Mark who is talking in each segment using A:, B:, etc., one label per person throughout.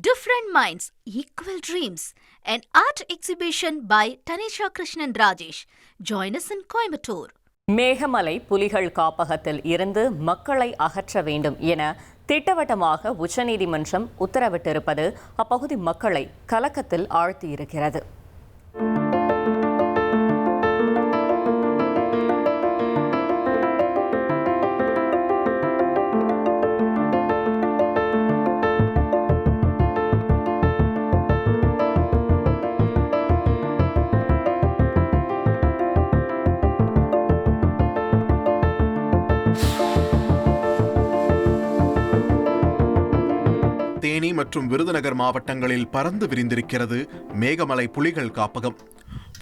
A: Different Minds, Equal Dreams, an art exhibition by Tanisha Krishnan Rajesh. Join us in Coimbatore.
B: Meghamalai புலிகள் காப்பகத்தில் இருந்து மக்களை அகற்ற வேண்டும் என திட்டவட்டமாக உச்சநீதிமன்றம் உத்தரவிட்டிருப்பது அப்பகுதி மக்களை கலக்கத்தில் ஆழ்த்தியிருக்கிறது.
C: தேனி மற்றும் விருதுநகர் மாவட்டங்களில் பறந்து விரிந்திருக்கிறது மேகமலை புலிகள் காப்பகம்.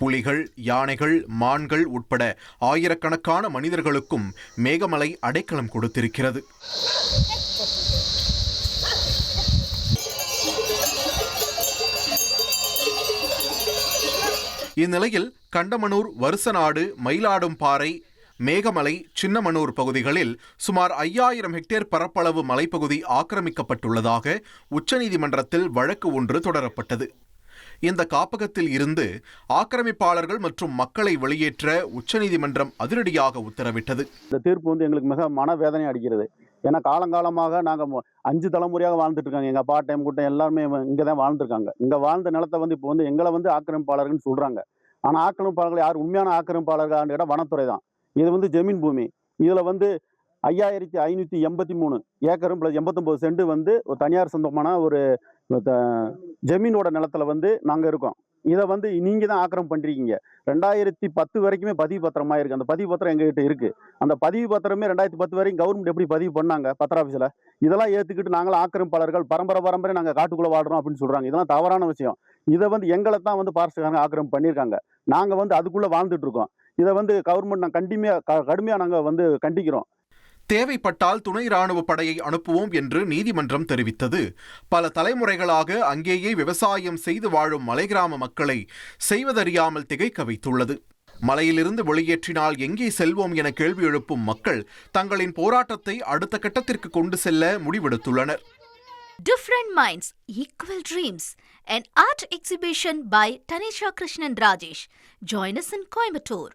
C: புலிகள், யானைகள், மான்கள் உட்பட ஆயிரக்கணக்கான மனிதர்களுக்கும் மேகமலை அடைக்கலம் கொடுத்திருக்கிறது. இந்நிலையில் கண்டமனூர், வருசநாடு, மயிலாடும்பாறை, மேகமலை, சின்னமனூர் பகுதிகளில் சுமார் 5000 ஹெக்டேர் பரப்பளவு மலைப்பகுதி ஆக்கிரமிக்கப்பட்டுள்ளதாக உச்சநீதிமன்றத்தில் வழக்கு ஒன்று தொடரப்பட்டது. இந்த காப்பகத்தில் இருந்து ஆக்கிரமிப்பாளர்கள் மற்றும் மக்களை வெளியேற்ற உச்சநீதிமன்றம் அதிரடியாக உத்தரவிட்டது.
D: இந்த தீர்ப்பு எங்களுக்கு மிக மனவேதனை அடிக்கிறது. ஏன்னா காலங்காலமாக நாங்கள் 5 தலைமுறையாக வாழ்ந்துட்டு இருக்காங்க. எங்கள் அப்பா டைம் கூட்டம் எல்லாருமே இங்கே தான் வாழ்ந்துருக்காங்க. இங்கே வாழ்ந்த நிலத்தை இப்போ எங்களை ஆக்கிரமிப்பாளர்கள்னு சொல்கிறாங்க. ஆனால் ஆக்கிரமிப்பாளர்கள் யார் உண்மையான ஆக்கிரமிப்பாளர்கள் இடம் வனத்துறை தான். இது ஜமீன் பூமி. இதில் 5583 ஏக்கரும் ப்ளஸ் 89 சென்ட் ஒரு தனியார் சொந்தமான ஒரு ஜமீனோட நிலத்தில் நாங்கள் இருக்கோம். இதை நீங்கள் தான் ஆக்கிரமம் பண்ணிருக்கீங்க. 2010 வரைக்குமே பதிவு பத்திரமா இருக்குது. அந்த பதிவு பத்திரம் எங்ககிட்ட இருக்குது. அந்த பதிவு பத்திரமே 2010 வரைக்கும் கவர்மெண்ட் எப்படி பதிவு பண்ணாங்க பத்திர ஆஃபீஸில். இதெல்லாம் ஏற்றுக்கிட்டு நாங்களும் ஆக்கிரமிப்பாளர்கள் பரம்பரை நாங்கள் காட்டுக்குள்ளே வாழ்கிறோம் அப்படின்னு சொல்கிறாங்க. இதெல்லாம் தவறான விஷயம். இதை எங்களை தான் ஃபாரஸ்ட்காரங்க ஆக்கிரமம் பண்ணியிருக்காங்க. நாங்கள் அதுக்குள்ளே வாழ்ந்துட்டு இருக்கோம். இதை கவர்மெண்ட் நாங்கள் கடுமையாக நாங்கள் கண்டிக்கிறோம்.
C: தேவைப்பட்டால் துணை ராணுவ படையை அனுப்புவோம் என்று நீதிமன்றம் தெரிவித்தது பல தலைமுறைகளாக அங்கேயே விவசாயம் செய்து வாழும் மலை கிராம மக்களை செய்வதறியாமல் திகைக்க வைத்துள்ளது. மலையிலிருந்து வெளியேற்றினால் எங்கே செல்வோம் என கேள்வி எழுப்பும் மக்கள் தங்களின் போராட்டத்தை அடுத்த கட்டத்திற்கு கொண்டு செல்ல முடிவெடுத்துள்ளனர்.
A: Different Minds, Equal Dreams, an art exhibition by Tanisha Krishnan Rajesh. Join us in Coimbatore.